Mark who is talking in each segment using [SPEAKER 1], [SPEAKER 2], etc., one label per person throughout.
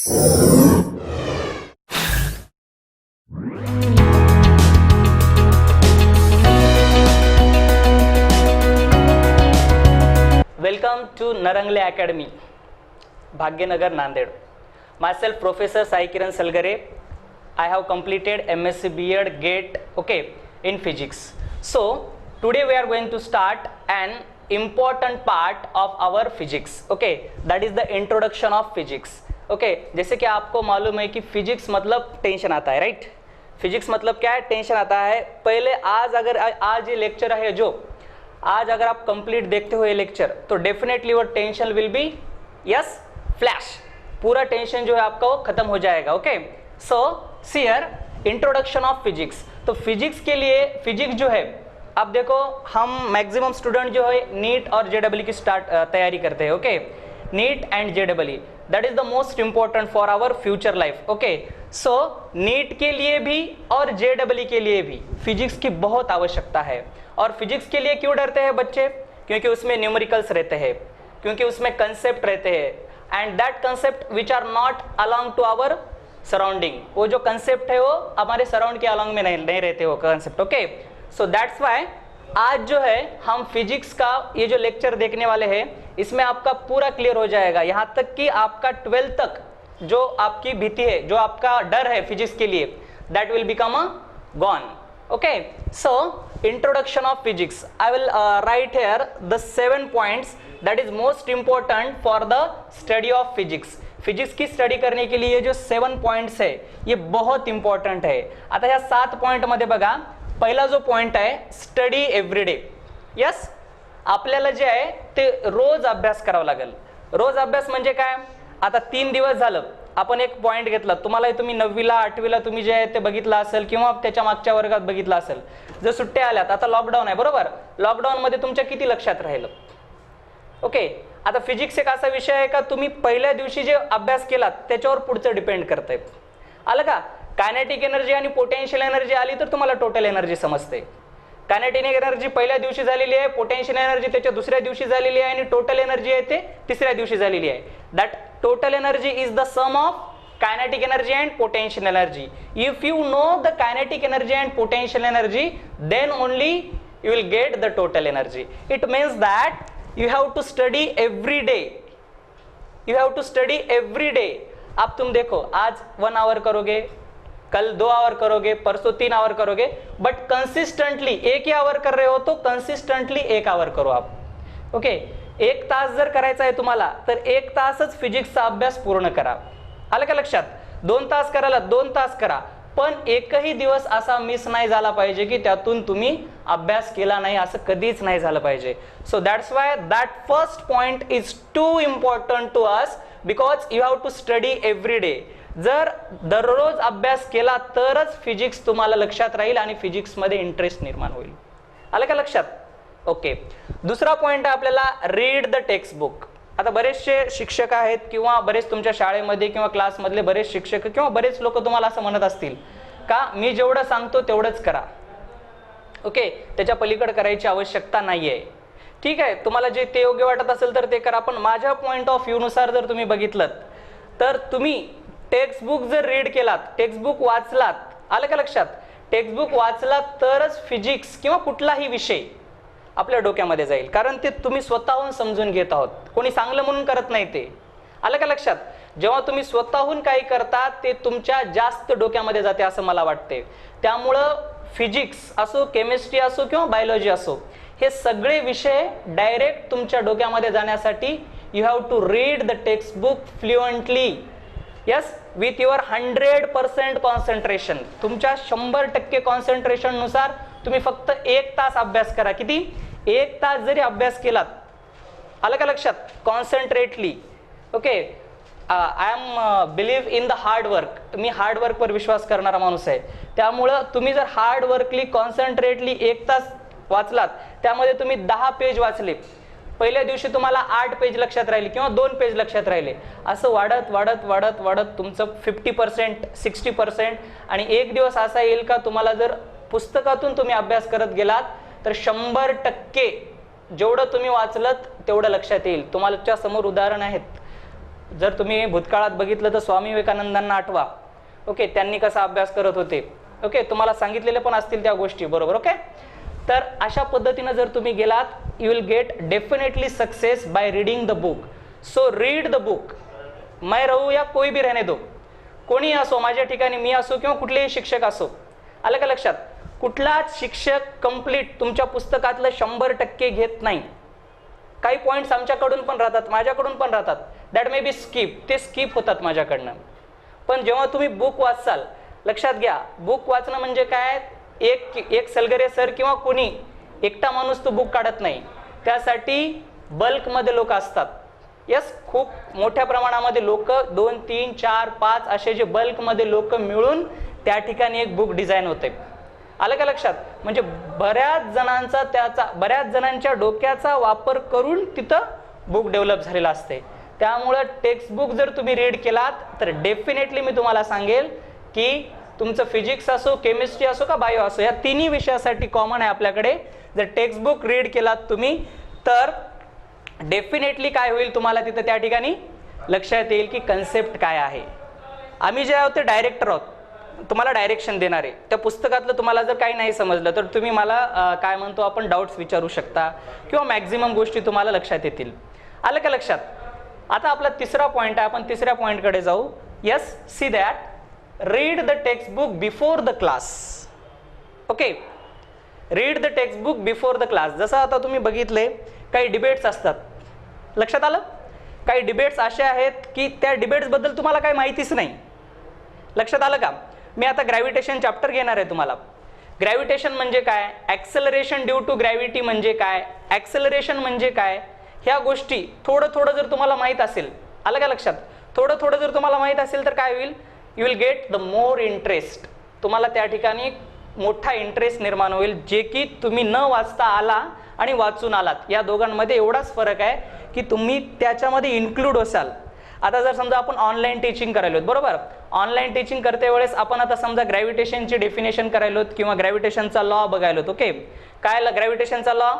[SPEAKER 1] Welcome to Narangle Academy, Bhagyanagar, Nanded. Myself, Professor Sai Kiran Salgare. I have completed MSc B.Ed GATE, in physics. So today we are going to start an important part of our physics, that is the introduction of physics. जैसे कि आपको मालूम है कि physics मतलब tension आता है, right? Physics मतलब क्या है? टेंशन आता है. पहले आज ये लेक्चर है जो आज अगर आप कंप्लीट देखते हो ये लेक्चर तो डेफिनेटली वो टेंशन विल बी फ्लैश. पूरा टेंशन जो है आपका वो खत्म हो जाएगा. So see here introduction of physics. तो फिजिक्स के लिए फिजिक्स जो है, अब देखो हम मैक्सिमम स्टूडेंट जो है नीट और जेडब्ल्यू की तैयारी करते हैं. NEET and JW that is the most important for our future life. So NEET के लिए भी और जेडब्ल्यू के लिए भी फिजिक्स की बहुत आवश्यकता है. और फिजिक्स के लिए क्यों डरते हैं बच्चे? क्योंकि उसमें न्यूमेरिकल्स रहते हैं, क्योंकि उसमें कंसेप्ट रहते हैं and that concept which are not along to our surrounding. वो जो कंसेप्ट है वो हमारे सराउंड के अलोंग में नहीं रहते वो कंसेप्ट. सो दैट्स वाई आज जो है हम फिजिक्स का ये जो लेक्चर देखने वाले हैं इसमें आपका पूरा क्लियर हो जाएगा, यहाँ तक कि आपका 12th तक जो आपकी भीति है, जो आपका डर है फिजिक्स के लिए, that will become a gone. So introduction of physics. I will write here the 7 points that is most important for the study of physics. Physics की स्टडी करने के लिए जो 7 पॉइंट्स है ये बहुत इंपॉर्टंट है. आता ह्या 7 पॉइंट मध्ये बघा, पहिला जो पॉइंट आहे स्टडी एव्हरीडे. आपल्याला जे आहे ते रोज अभ्यास करावा लागेल. रोज अभ्यास म्हणजे काय? आता 3 दिवस झालं आपण एक पॉइंट घेतला, तुम्हाला तुम्ही 9वीला 8वीला तुम्ही जे आहे ते बघितलं असेल किंवा त्याच्या मागच्या वर्गात बघितलं असेल. जर सुट्ट्या आल्यात, आता लॉकडाऊन आहे बरोबर, लॉकडाऊन मध्ये तुमच्या किती लक्षात राहिलं? आता फिजिक्स एक असा विषय आहे का तुम्ही पहिल्या दिवशी जे अभ्यास केलात त्याच्यावर पुढचं डिपेंड करतंय. आलं का? कायनेटिक एनर्जी आणि पोटेन्शियल एनर्जी आली तर तुम्हाला टोटल एनर्जी समजते. कायनेटिक एनर्जी पहिल्या दिवशी झालेली आहे, पोटेन्शियल एनर्जी त्याच्या दुसऱ्या दिवशी झालेली आहे आणि टोटल एनर्जी आहे ते तिसऱ्या दिवशी झालेली आहे. That total energy is the sum of kinetic energy and potential energy. If you know the kinetic energy and potential energy, then only you will get the total energy. It means that you have to study every day. You have to study every day. अब तुम देखो आज 1 hour करोगे, कल 2 hour करोगे, परसों 3 hour करोगे, but consistently 1 hour कर रहे हो तो कंसिस्टेंटली 1 hour करो आप. 1 तास जर करायचा आहे तुम्हाला तर 1 तासच फिजिक्सचा अभ्यास पूर्ण करा. आलं का लक्षात? 2 तास करायला 2 तास करा, पण एकही दिवस असा मिस नाही झाला पाहिजे की त्यातून तुम्ही अभ्यास केला नाही, असं कधीच नाही झालं पाहिजे. So that's why that first point is too important to us because you have to study every day. जर दररोज अभ्यास केला तरच फिजिक्स तुम्हाला लक्षात राहील आणि फिजिक्स मध्ये इंटरेस्ट निर्माण होईल. आलं का लक्षात? दुसरा पॉइंट आहे आपल्याला रीड द टेक्स्ट बुक. आता बरेचसे शिक्षक आहेत किंवा बरेच तुमच्या शाळेमध्ये किंवा क्लासमधले बरेच शिक्षक किंवा बरेच लोक तुम्हाला असं म्हणत असतील का मी जेवढं सांगतो तेवढंच करा. त्याच्या पलीकडे करायची आवश्यकता नाहीये. ठीक आहे, तुम्हाला जे ते योग्य वाटत असेल तर ते करा, पण माझ्या पॉइंट ऑफ व्ह्यू नुसार जर तुम्ही बघितलं तर तुम्ही टेक्स्ट बुक जर रीड केलात, टेक्स्ट बुक वाचलात, आलं का लक्षात? टेक्स्ट बुक वाचलात तरच फिजिक्स किंवा कुठलाही विषय आपल्या डोक्यामध्ये जाईल, कारण ते तुम्ही स्वतःहून समजून घेत आहोत, कोणी सांगलं म्हणून करत नाही ते. आलं का लक्षात? जेव्हा तुम्ही स्वतःहून काही करता ते तुमच्या जास्त डोक्यामध्ये जाते असं मला वाटते. त्यामुळं फिजिक्स असो, केमिस्ट्री असो किंवा बायोलॉजी असो, हे सगळे विषय डायरेक्ट तुमच्या डोक्यामध्ये जाण्यासाठी you have to read the text book fluently. With your 100% concentration. तुमच्या 100% कॉन्सन्ट्रेशन नुसार तुम्ही फक्त 1 तास अभ्यास करा. किती? 1 तास जरी अभ्यास केलात, आलं का लक्षात? Concentrately. I am believe in the hard work. मी हार्ड वर्कवर विश्वास करणारा माणूस आहे. त्यामुळं तुम्ही जर हार्ड वर्कली कॉन्सन्ट्रेटली 1 तास वाचलात, त्यामध्ये तुम्ही 10 पेज वाचले, पहिल्या दिवशी तुम्हाला 8 पेज लक्षात राहिले किंवा 2 पेज लक्षात राहिले, असं वाढत वाढत वाढत वाढत तुमचं 50% 60%, आणि एक दिवस असा येईल का तुम्हाला जर पुस्तकातून तुम्ही अभ्यास करत गेलात तर 100% जेवढं तुम्ही वाचलत तेवढं लक्षात येईल. तुम्हाला समोर उदाहरण आहेत. जर तुम्ही भूतकाळात बघितलं तर स्वामी विवेकानंदांना आठवा, ओके, त्यांनी कसा अभ्यास करत होते, ओके, तुम्हाला सांगितलेले पण असतील त्या गोष्टी, बरोबर, ओके. तर अशा पद्धतीनं जर तुम्ही गेलात, you will get definitely success by reading the book. So read the book. मैं रहू या कोई भी रहने दो, कोणी असो, माझ्या ठिकाणी मी असो किंवा कुठलेही शिक्षक असो, आलं का लक्षात. कुठलाच शिक्षक कंप्लीट तुमच्या पुस्तकातलं 100% घेत नाही. काही पॉईंट्स आमच्याकडून पण राहतात, माझ्याकडून पण राहतात, दॅट मे बी स्किप, ते स्किप होतात माझ्याकडनं. पण जेव्हा तुम्ही बुक वाचाल, लक्षात घ्या, बुक वाचणं म्हणजे काय, एक सलगरे सर किंवा कोणी एकटा माणूस तो बुक काढत नाही. त्यासाठी बल्कमध्ये लोक असतात. यस, खूप मोठ्या प्रमाणामध्ये लोक, 2, 3, 4, 5 असे जे बल्कमध्ये लोक मिळून त्या ठिकाणी एक बुक डिझाईन होते. आलं का लक्षात. म्हणजे बऱ्याच जणांच्या डोक्याचा वापर करून तिथं बुक डेव्हलप झालेला असते. त्यामुळं टेक्स्टबुक जर तुम्ही रीड केलात तर डेफिनेटली मी तुम्हाला सांगेल की तुमचं फिजिक्स असो, केमिस्ट्री असो का बायो असो, या तिन्ही विषयासाठी कॉमन आहे आपल्याकडे. जर टेक्स्टबुक रीड केलात तुम्ही तर डेफिनेटली काय होईल, तुम्हाला तिथं त्या ठिकाणी लक्षात येईल की कन्सेप्ट काय आहे. आम्ही जे आहोत ते डायरेक्टर आहोत, तुम्हाला डायरेक्शन देणारे. त्या पुस्तकातलं तुम्हाला जर काही नाही समजलं तर तुम्ही मला काय म्हणतो आपण डाऊट्स विचारू शकता किंवा मॅक्झिमम गोष्टी तुम्हाला लक्षात येतील. आलं का लक्षात. आता आपला तिसरा पॉईंट आहे, आपण तिसऱ्या पॉईंटकडे जाऊ. Yes, see that, read the textbook before the class. Okay, read the textbook before the class. जसं आता तुम्ही बघितले काही डिबेट्स असतात, लक्षात आलं. काही डिबेट्स असे आहेत की त्या डिबेट्सबद्दल तुम्हाला काही माहितीच नाही. लक्षात आलं का. मी आता ग्रॅव्हिटेशन चॅप्टर घेणार आहे तुम्हाला. ग्रॅव्हिटेशन म्हणजे काय, ॲक्सेलरेशन ड्यू टू ग्रॅव्हिटी म्हणजे काय, ॲक्सेलरेशन म्हणजे काय, ह्या गोष्टी थोडं जर तुम्हाला माहीत असेल, आलं का लक्षात, थोडं जर तुम्हाला माहीत असेल तर काय होईल, you will get the more interest. तुम्हाला त्या ठिकाणी मोठा इंटरेस्ट निर्माण होईल, जे की तुम्ही न वाचता आला आणि वाचून आलात, या दोघांमध्ये एवढाच फरक आहे की तुम्ही त्याच्यामध्ये इन्क्लूड असाल. आता जर समजा आपण ऑनलाईन टीचिंग करायलो, बरोबर, ऑनलाईन टीचिंग करते वेळेस आपण आता समजा ग्रॅव्हिटेशनची डेफिनेशन करायलो किंवा ग्रॅव्हिटेशनचा लॉ बघायलो. ओके, काय ग्रॅव्हिटेशनचा law,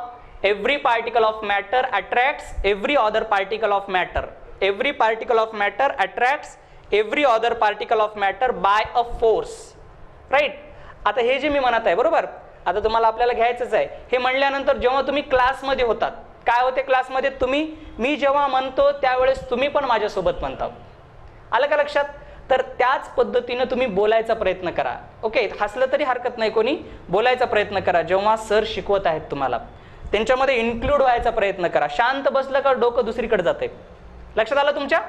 [SPEAKER 1] every particle of matter attracts every other particle of matter. Every particle of matter attracts every other particle of matter by a force. Right. आता हे जे मी म्हणत आहे, बरोबर, आता तुम्हाला आपल्याला घ्यायचंच आहे. हे म्हणल्यानंतर जेव्हा तुम्ही क्लासमध्ये होतात, काय होते क्लासमध्ये, मी जेव्हा म्हणतो त्यावेळेस तुम्ही पण माझ्यासोबत म्हणता. आलं का लक्षात. तर त्याच पद्धतीनं तुम्ही बोलायचा प्रयत्न करा. ओके, हसलं तरी हरकत नाही, कोणी बोलायचा प्रयत्न करा. जेव्हा सर शिकवत आहेत तुम्हाला त्यांच्यामध्ये इन्क्लूड व्हायचा प्रयत्न करा. शांत बसलं का डोकं दुसरीकडे जाते. लक्षात आलं तुमच्या.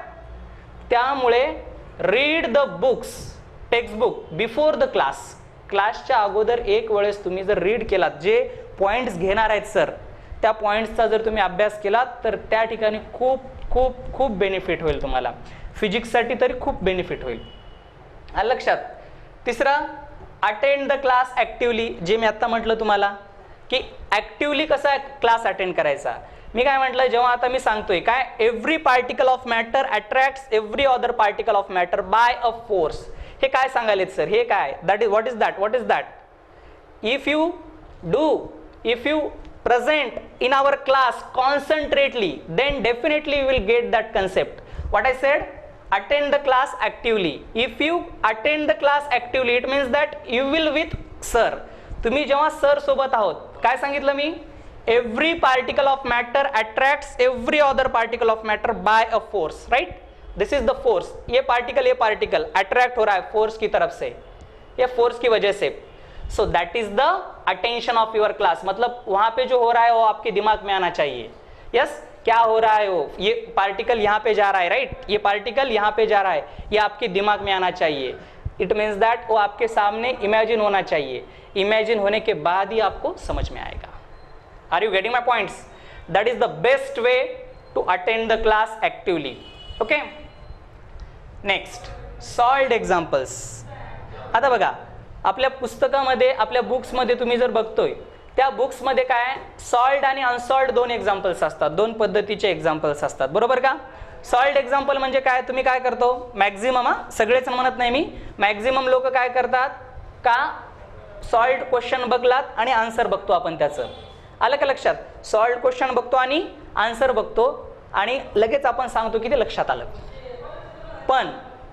[SPEAKER 1] त्यामुळे read the books, textbook before the class. क्लासच्या अगोदर एक वेळेस तुम्ही जर रीड केलात, जे पॉईंट्स घेणार आहेत सर, त्या पॉईंट्सचा जर तुम्ही अभ्यास केलात तर त्या ठिकाणी खूप खूप खूप बेनिफिट होईल तुम्हाला. फिजिक्ससाठी तरी खूप बेनिफिट होईल. आलं लक्षात. तिसरा, अटेंड द क्लास ॲक्टिव्हली. जे मी आत्ता म्हटलं तुम्हाला की ॲक्टिव्हली कसा क्लास अटेंड करायचा. मी काय म्हटलं, जेव्हा आता मी सांगतोय काय, every particle of matter attracts every other particle of matter by a force. हे काय सांगायलेत सर, हे काय, that is what is that. If you present in our class concentrately, then definitely you will get that concept. What I said, attend the class actively. If you attend the class actively, it means that you will with sir. तुम्ही जेव्हा sir सोबत आहोत, काय सांगितलं मी, every particle of matter attracts every other particle of matter by a force, right? This is the force. ये particle attract हो रहा है फोर्स की तरफ से, ये फोर्स की वजह से. So that is the attention of your class. मतलब वहां पे जो हो रहा है वो आपके दिमाग में आना चाहिए. यस, क्या हो रहा है वो, ये पार्टिकल यहाँ पे जा रहा है, राइट, ये पार्टिकल यहाँ पे जा रहा है, ये आपके दिमाग में आना चाहिए. इट मीन्स दैट वो आपके सामने इमेजिन होना चाहिए. इमेजिन होने के बाद ही आपको समझ में आएगा. Are you getting my points. That is the best way to attend the class actively. Okay, next, solved examples. आता बघा, आपल्या पुस्तकामध्ये, आपल्या बुक्समध्ये तुम्ही जर बघतोय, त्या बुक्समध्ये काय, सॉल्व्ड आणि अनसॉल्व्ड दोन एक्झाम्पल्स असतात, दोन पद्धतीचे एक्झाम्पल्स असतात, बरोबर का. सॉल्व्ड एक्झाम्पल म्हणजे काय, तुम्ही काय करतो, मॅक्झिमम, सगळेच म्हणत नाही मी, मॅक्झिमम लोक काय करतात का, सॉल्व्ड क्वेश्चन बघलात आणि आन्सर बघतो आपण त्याचं. आलं का लक्षात. सॉल्व्ड क्वेश्चन बघतो आणि आन्सर बघतो आणि लगेच आपण सांगतो की ते लक्षात आलं. पण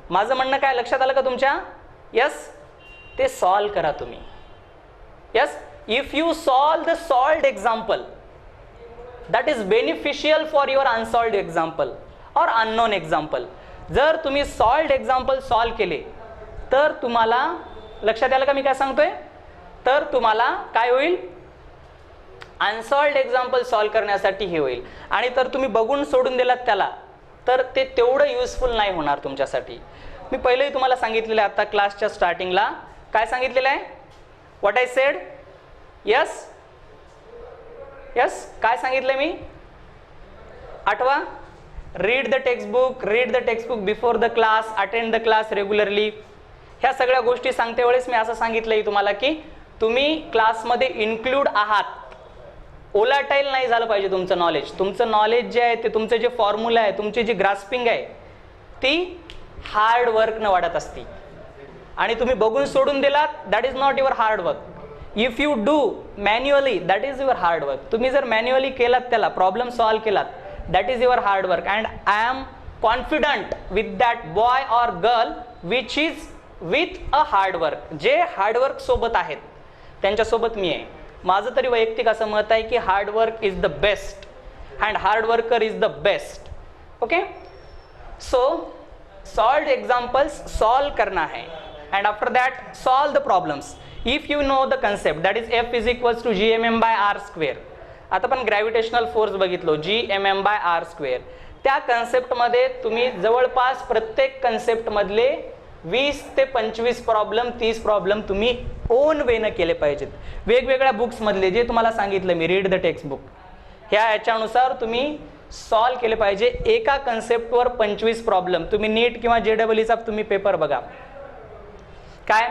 [SPEAKER 1] माझं म्हणणं काय लक्षात आलं का तुमच्या? यस, ते सॉल्व करा तुम्ही. Yes, if you solve the solved example, that is beneficial for your unsolved example और अननोन एक्झाम्पल. जर तुम्ही सॉल्व्ड एक्झाम्पल सॉल्व केले तर तुम्हाला लक्षात आलं का मी काय सांगतोय? तर तुम्हाला काय होईल? अनसॉल्व्ड एक्झाम्पल सॉल्व करण्यासाठी हे होईल. आणि तर तुम्ही बघून सोडून दिलात त्याला तर ते तेवढं युजफुल नाही होणार तुमच्यासाठी. मी पहिलेही तुम्हाला सांगितलेलं आहे, आता क्लासच्या स्टार्टिंगला काय सांगितलेलं आहे? What I said? Yes yes, काय सांगितलं मी? आठवा. Read the textbook, read the textbook before the class, attend the class regularly. ह्या सगळ्या गोष्टी सांगते वेळेस मी असं सांगितलंय तुम्हाला की तुम्ही क्लासमध्ये इन्क्लूड आहात. ओलाटाईल नाही झालं पाहिजे तुमचं नॉलेज. तुमचं नॉलेज जे आहे ते तुमचं जे फॉर्म्युला आहे, तुमची जी ग्रास्पिंग आहे ती हार्ड वर्कनं वाढत असते. आणि तुम्ही बघून सोडून दिलात, that is not your hard work. If you do manually, that is your hard work. तुम्ही जर मॅन्युअली केलात, त्याला प्रॉब्लेम सॉल्व केलात, that is your hard work. And I am confident with that boy or girl which is with a hard work. जे hard work सोबत आहेत त्यांच्यासोबत मी आहे. माझं तरी वैयक्तिक असं मत आहे की hard work is the best and hard worker is the best. Okay, so solved examples solve करना है and after that solve the problems. If you know the concept, that is F is equals to gmm by r square. आता पण gravitational force बघितलो, gmm by r square. त्या कन्सेप्टमध्ये तुम्ही जवळपास प्रत्येक कन्सेप्टमधले 20 ते 25 प्रॉब्लेम, 30 प्रॉब्लेम तुम्ही ओन वेनं केले पाहिजेत. वेगवेगळ्या बुक्समधले जे तुम्हाला सांगितलं मी, रीड द टेक्स्टबुक, ह्या याच्यानुसार तुम्ही सॉल्व केले पाहिजे. एका कन्सेप्टवर 25 प्रॉब्लेम. तुम्ही नीट किंवा JEEचा तुम्ही पेपर बघा, काय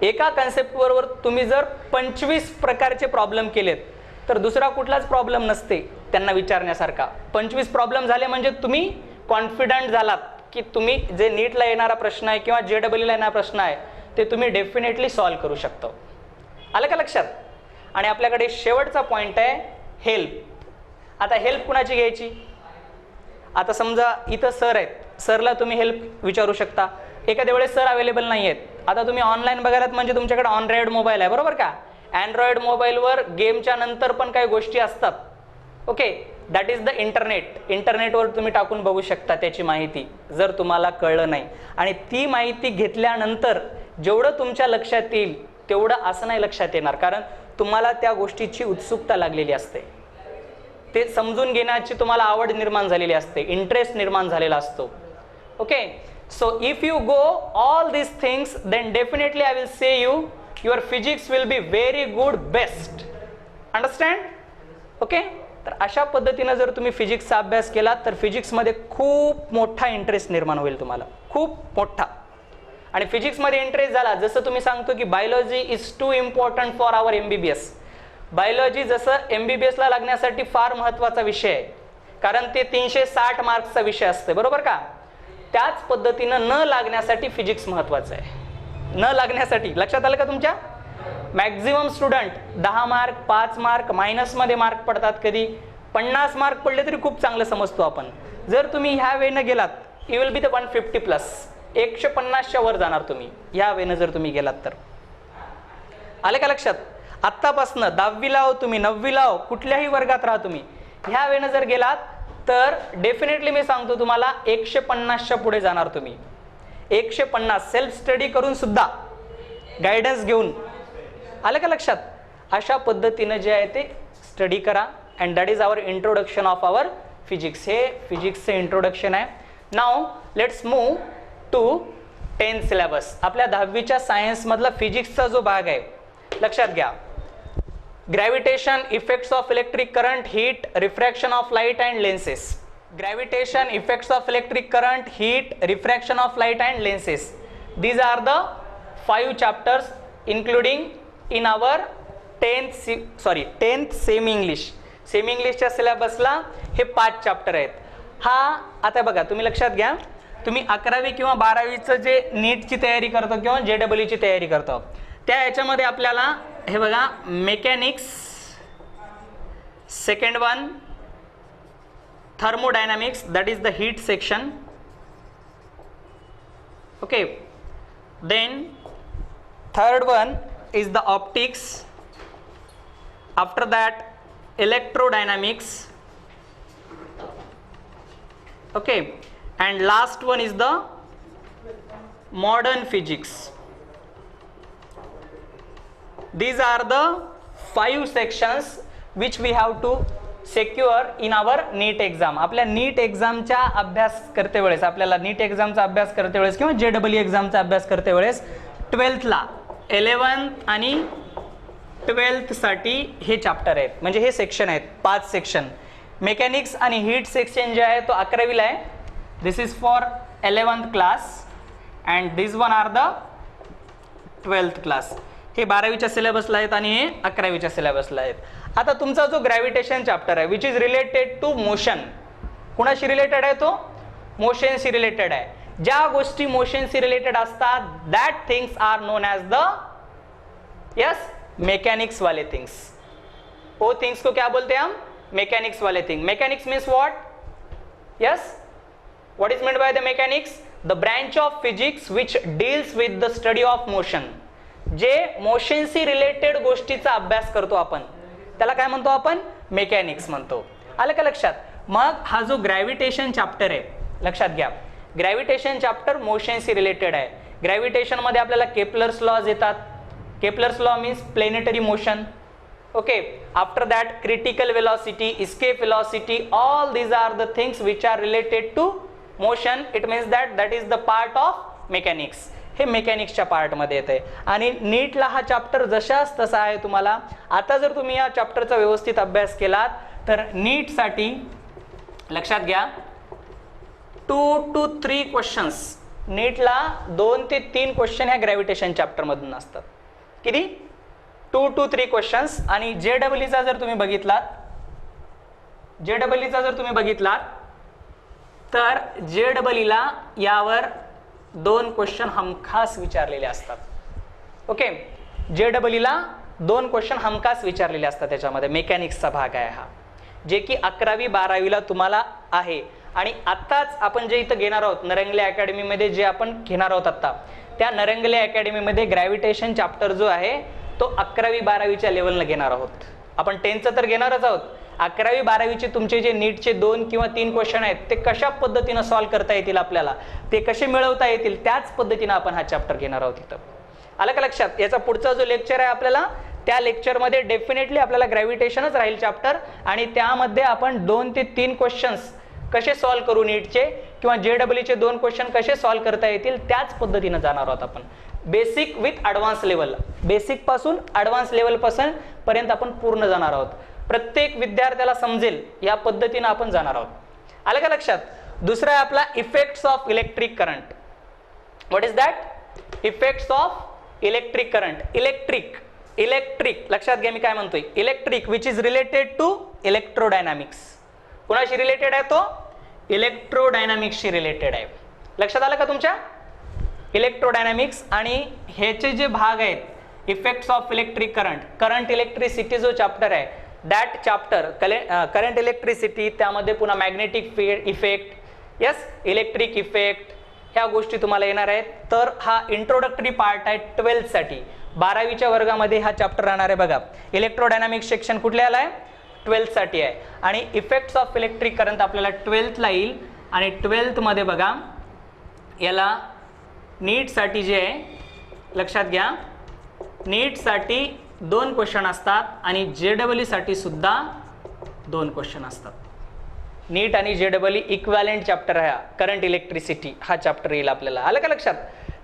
[SPEAKER 1] एका कन्सेप्टवर तुम्ही जर 25 प्रकारचे प्रॉब्लेम केलेत तर दुसरा कुठलाच प्रॉब्लेम नसते त्यांना विचारण्यासारखा. 25 प्रॉब्लेम झाले म्हणजे तुम्ही कॉन्फिडंट झालात की तुम्ही जे नीटला येणारा प्रश्न आहे किंवा JEEला येणारा प्रश्न आहे ते तुम्ही डेफिनेटली सॉल्व करू शकतो. आलं का लक्षात? आणि आपल्याकडे शेवटचा पॉईंट आहे हेल्प. आता हेल्प कुणाची घ्यायची? आता समजा इथं सर आहेत, सरला तुम्ही हेल्प विचारू शकता. एखाद्या वेळेस सर अवेलेबल नाही आहेत. आता तुम्ही ऑनलाईन बघायलात म्हणजे तुमच्याकडे अँड्रॉइड मोबाईल आहे, बरोबर का? अँड्रॉइड मोबाईलवर गेमच्या नंतर पण काही गोष्टी असतात. Okay, that is the internet. इंटरनेटवर तुम्ही टाकून बघू शकता त्याची माहिती जर तुम्हाला कळलं नाही. आणि ती माहिती घेतल्यानंतर जेवढं तुमच्या लक्षात येईल तेवढं असं नाही लक्षात येणार, कारण तुम्हाला त्या गोष्टीची उत्सुकता लागलेली असते. ते समजून घेण्याची तुम्हाला आवड निर्माण झालेली असते, इंटरेस्ट निर्माण झालेला असतो. Okay, so if you go all these things then definitely I will say your physics will be very good, best. Understand? Okay, तर अशा पद्धतीने जर तुम्ही फिजिक्सचा अभ्यास केला तर फिजिक्समध्ये खूप मोठा इंटरेस्ट निर्माण होईल तुम्हाला, खूप मोठा. आणि फिजिक्समध्ये इंटरेस्ट झाला, जसं तुम्ही सांगतो की biology is too important for our MBBS. Biology जसं MBBSला लागण्यासाठी फार महत्त्वाचा विषय आहे, कारण ते 360 मार्क्सचा विषय असते, बरोबर का? त्याच पद्धतीनं न लागण्यासाठी फिजिक्स महत्त्वाचं आहे. न लागण्यासाठी लक्षात आलं का तुमच्या? मॅक्झिमम स्टुडंट 10 मार्क, 5 मार्क, मायनसमध्ये मार्क पडतात. कधी 50 मार्क पडले तरी खूप चांगलं समजतो आपण. जर तुम्ही ह्या वेनं गेलात यू विल बी द 150+, 150च्या वर जाणार तुम्ही ह्या वेनं जर तुम्ही गेलात तर. आले का लक्षात? आत्तापासनं 10वीला हो तुम्ही, 9वीला हो, कुठल्याही वर्गात राहा तुम्ही, ह्या वेनं जर गेलात तर डेफिनेटली मी सांगतो तुम्हाला 150च्या पुढे जाणार तुम्ही. 150 सेल्फ स्टडी करून सुद्धा, गायडन्स घेऊन. आलं का लक्षात? अशा पद्धतीनं जे आहे ते स्टडी करा. And that is our introduction of our physics. हे फिजिक्सचे इंट्रोडक्शन आहे. Now let's move to 10th syllabus. आपल्या 10वीच्या सायन्समधला फिजिक्सचा जो भाग आहे लक्षात घ्या. Gravitation, effects of electric current, heat, refraction of light and lenses. Gravitation, effects of electric current, heat, refraction of light and lenses. These are the 5 chapters including in our 10th semi English. Semi Englishच्या सिलेबसला हे 5 chapter आहेत. हा आता बघा तुम्ही लक्षात घ्या, तुम्ही 11वी किंवा 12वीचं जे नीटची तयारी करतो किंवा JEEची तयारी करतो त्या याच्यामध्ये आपल्याला हे बघा mechanics, second one thermodynamics, that is the heat section. Okay, then third one is the optics, after that electrodynamics, okay, and last one is the modern physics. These are the 5 sections which we have to secure in our NEET exam. आपल्या NEET एक्झामच्या अभ्यास करते वेळेस, आपल्याला नीट एक्झामचा अभ्यास करते वेळेस किंवा JEE एक्झामचा अभ्यास करते वेळेस 12thला 11th आणि 12th साठी हे चॅप्टर आहेत, म्हणजे हे सेक्शन आहेत, 5 सेक्शन. मेकॅनिक्स आणि हीट सेक्शन जे आहे तो 11वीला आहे. This is for 11th class and this one are the 12th class. हे 12वीच्या सिलेबसला आहेत आणि हे 11वीच्या सिलेबसला आहेत. आता तुमचा जो ग्रॅव्हिटेशन चॅप्टर आहे which is related to motion, कुणाशी रिलेटेड आहे तो? मोशनशी रिलेटेड आहे. ज्या गोष्टी मोशनशी रिलेटेड असतात that things are known as the yes mechanics वाले थिंग्स. वो थिंग्स को क्या बोलते हैं हम? मैकेनिक्स वाले thing. Mechanics means what? Yes, what is meant by the mechanics? The branch of physics which deals with the study of motion. जे मोशनशी रिलेटेड गोष्टीचा अभ्यास करतो आपण त्याला काय म्हणतो आपण? मेकॅनिक्स म्हणतो. आलं का लक्षात? मग हा जो ग्रॅव्हिटेशन चॅप्टर आहे, लक्षात घ्या, ग्रॅव्हिटेशन चॅप्टर मोशनशी रिलेटेड आहे. ग्रॅव्हिटेशन मध्ये आपल्याला केपलर्स लॉज येतात. Kepler's law means planetary motion. Okay, after that critical velocity, escape velocity, all these are the things which are related to motion. It means that is the part of mechanics. हे मेकॅनिक्सच्या पार्टमध्ये येते. आणि नीटला हा chapter जशाच तसा आहे. तुम्हाला आता जर तुम्ही या चॅप्टरचा व्यवस्थित अभ्यास केलात तर नीटसाठी लक्षात घ्या 2 to 3 क्वेश्चन्स, नीटला 2 ते 3 क्वेश्चन ह्या ग्रॅव्हिटेशन चॅप्टर मधून असतात. किती? 2 to 3 क्वेश्चन्स. आणि JEEचा जर तुम्ही बघितलात तर JEEला यावर 2 क्वेश्चन हमखास विचारलेले असतात. ओके, JEEला 2 क्वेश्चन हमखास विचारलेले असतात. त्याच्यामध्ये मेकॅनिक्सचा भाग आहे हा, जे की 11वी 12वीला तुम्हाला आहे. आणि आत्ताच आपण जे इथं घेणार आहोत नरंगले अकॅडमीमध्ये, जे आपण घेणार आहोत आत्ता, त्या नरंगले अकॅडमीमध्ये ग्रॅव्हिटेशन चॅप्टर जो आहे तो 11वी 12वीच्या लेवलला घेणार आहोत. आपण 10चं तर घेणारच आहोत. 11वी 12वीचे तुमचे जे नीटचे 2 किंवा 3 क्वेश्चन आहेत ते कशा पद्धतीनं सॉल्व्ह करता येतील, आपल्याला ते कसे मिळवता येतील, त्याच पद्धतीनं आपण हा चॅप्टर घेणार आहोत इथं. आलं का लक्षात? याचा पुढचा जो लेक्चर आहे आपल्याला, त्या लेक्चरमध्ये डेफिनेटली आपल्याला ग्रॅव्हिटेशनच राहील चॅप्टर. आणि त्यामध्ये आपण 2 ते 3 क्वेश्चन्स कसे सॉल्व्ह करू नीटचे किंवा JEEचे 2 क्वेश्चन कसे सॉल्व्ह करता येतील त्याच पद्धतीनं जाणार आहोत आपण. Basic with advance level, basic पासून ॲडव्हान्स लेवल पर्यंत आपण पूर्ण जाणार आहोत. प्रत्येक विद्यार्थ्याला समजेल या पद्धतीनं आपण जाणार आहोत. आलं का लक्षात? दुसरा आहे आपला effects of electric current. What is that? Effects of electric current. Electric लक्षात घ्या मी काय म्हणतोय. Electric which is related to electrodynamics. कोणाशी रिलेटेड आहे तो? इलेक्ट्रोडायनामिक्सशी रिलेटेड आहे. लक्षात आलं का तुमच्या? इलेक्ट्रोडायनामिक्स. आणि ह्याचे जे भाग आहेत effects of electric current, current electricity जो चॅप्टर आहे दॅट चॅप्टर, करंट इलेक्ट्रिसिटी, त्यामध्ये पुन्हा magnetic effect, yes electric effect, ह्या गोष्टी तुम्हाला येणार आहेत. तर हा इंट्रोडक्टरी पार्ट आहे 12th साठी. 12वीच्या वर्गामध्ये हा चॅप्टर राहणार आहे. बघा इलेक्ट्रोडायनामिक्स सेक्शन कुठल्याला आहे? 12th साठी आहे. आणि इफेक्ट्स ऑफ इलेक्ट्रिक करंट आपल्याला 12thला येईल. आणि 12th मध्ये बघा याला नीटसाठी जे आहे, लक्षात घ्या, नीटसाठी 2 क्वेश्चन असतात आणि JEE साठी सुद्धा 2 क्वेश्चन असतात. नीट आणि JEE इक्वॅलेंट चॅप्टर आहे. करंट इलेक्ट्रिसिटी हा चॅप्टर येईल आपल्याला. आलं का लक्षात?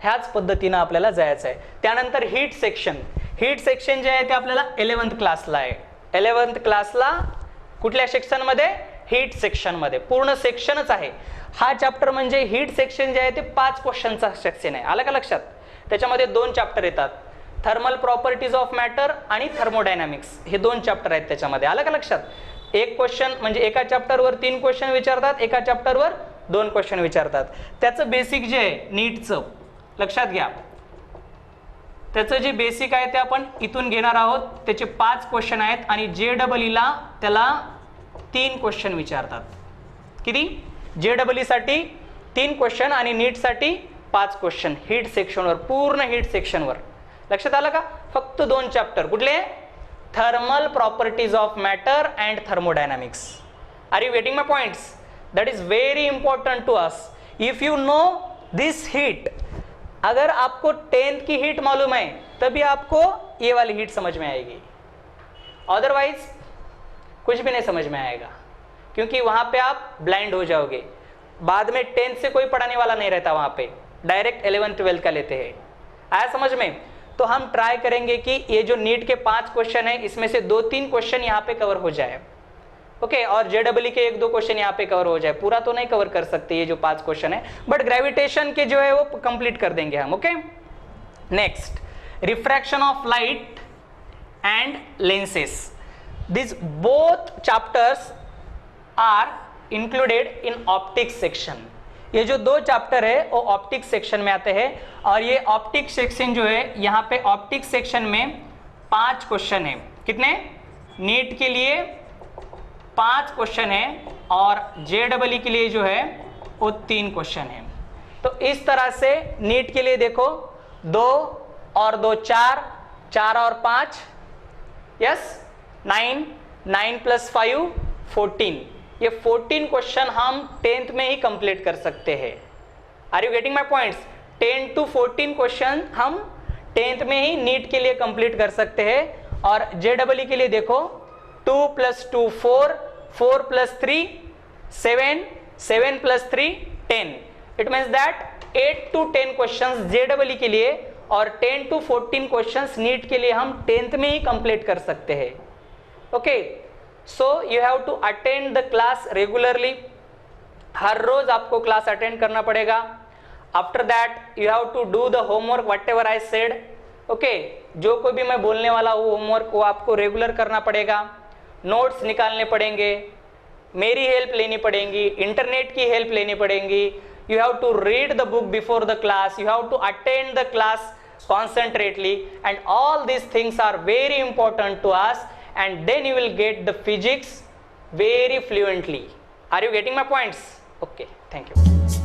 [SPEAKER 1] ह्याच पद्धतीनं आपल्याला जायचं आहे. त्यानंतर हीट सेक्शन. हीट सेक्शन जे आहे ते आपल्याला 11th क्लासला आहे. 11th क्लासला कुठल्या सेक्शनमध्ये? हीट सेक्शनमध्ये. पूर्ण सेक्शनच आहे हा चॅप्टर. म्हणजे हीट सेक्शन जे आहे ते 5 क्वेश्चनचा सेक्शन आहे. आलं का लक्षात? त्याच्यामध्ये 2 चॅप्टर येतात, थर्मल प्रॉपर्टीज ऑफ मॅटर आणि थर्मोडायनामिक्स, हे 2 चॅप्टर आहेत त्याच्यामध्ये. आलं का लक्षात? एक क्वेश्चन म्हणजे एका चॅप्टरवर 3 क्वेश्चन विचारतात, एका चॅप्टरवर 2 क्वेश्चन विचारतात. त्याचं बेसिक जे आहे नीटचं, लक्षात घ्या, त्याचं जे बेसिक आहे ते आपण इथून घेणार आहोत. त्याचे 5 क्वेश्चन आहेत आणि JEEला त्याला 3 क्वेश्चन विचारतात. किती? JEE साठी 3 क्वेश्चन आणि नीटसाठी 5 क्वेश्चन हीट सेक्शनवर, पूर्ण हीट सेक्शनवर. लक्षात आलं का? फक्त 2 चॅप्टर. कुठले? Thermal properties of matter and thermodynamics. Are you getting my points? That is very important to us. If you know this heat, अगर आपको 10th की हीट मालूम है तभी आपको ये वाली हीट समझ में आएगी, अदरवाइज कुछ भी नहीं समझ में आएगा, क्योंकि वहां पे आप ब्लाइंड हो जाओगे. बाद में 10th से कोई पढ़ाने वाला नहीं रहता, वहां पे डायरेक्ट 11th 12th का लेते हैं. आया समझ में? तो हम ट्राई करेंगे कि ये जो नीट के 5 क्वेश्चन है इसमें से 2-3 क्वेश्चन यहाँ पे कवर हो जाए. ओके, और जेडब्ल्यू के 1-2 क्वेश्चन यहाँ पे कवर हो जाए. पूरा तो नहीं कवर कर सकते ये जो 5 क्वेश्चन है, बट ग्रेविटेशन के जो है वो कंप्लीट कर देंगे हम. Okay, next, refraction of light and lenses. This both chapters are included in optics section. ये जो 2 चैप्टर है वो ऑप्टिक्स सेक्शन में आते हैं, और ये ऑप्टिक्स सेक्शन जो है यहाँ पे ऑप्टिक्स सेक्शन में 5 क्वेश्चन है. कितने? नीट के लिए 5 क्वेश्चन है, और जेडब्ल्यू के लिए जो है वो 3 क्वेश्चन है. तो इस तरह से नीट के लिए देखो 2 और 2 4, 4 और 5, यस 9, 9 + 5 14. ये 14 क्वेश्चन हम 10th में ही कंप्लीट कर सकते हैं. Are you getting my points? 10 to 14 question हम 10th में ही नीट के लिए कंप्लीट कर सकते हैं. और जेडब्ल्यू के लिए देखो 2 + 2 4, 4 + 3 7, 7 + 3 10. It means that 8 to 10 question JW के लिए और 10 to 14 क्वेश्चन नीट के लिए हम 10th में ही कंप्लीट कर सकते हैं. Okay, so you have to attend the class regularly. हर रोज आपको क्लास अटेंड करना पड़ेगा. After that you have to do the homework whatever I said. Okay, जो कोई भी मैं बोलने वाला हूँ होमवर्क वो आपको रेगुलर करना पड़ेगा. नोट्स निकालने पड़ेंगे, मेरी हेल्प लेनी पड़ेगी, इंटरनेट की हेल्प लेनी पड़ेगी. You have to read the book before the class, you have to attend the class concentrately, and all these things are very important to us, and then you will get the physics very fluently. Are you getting my points? Okay, thank you.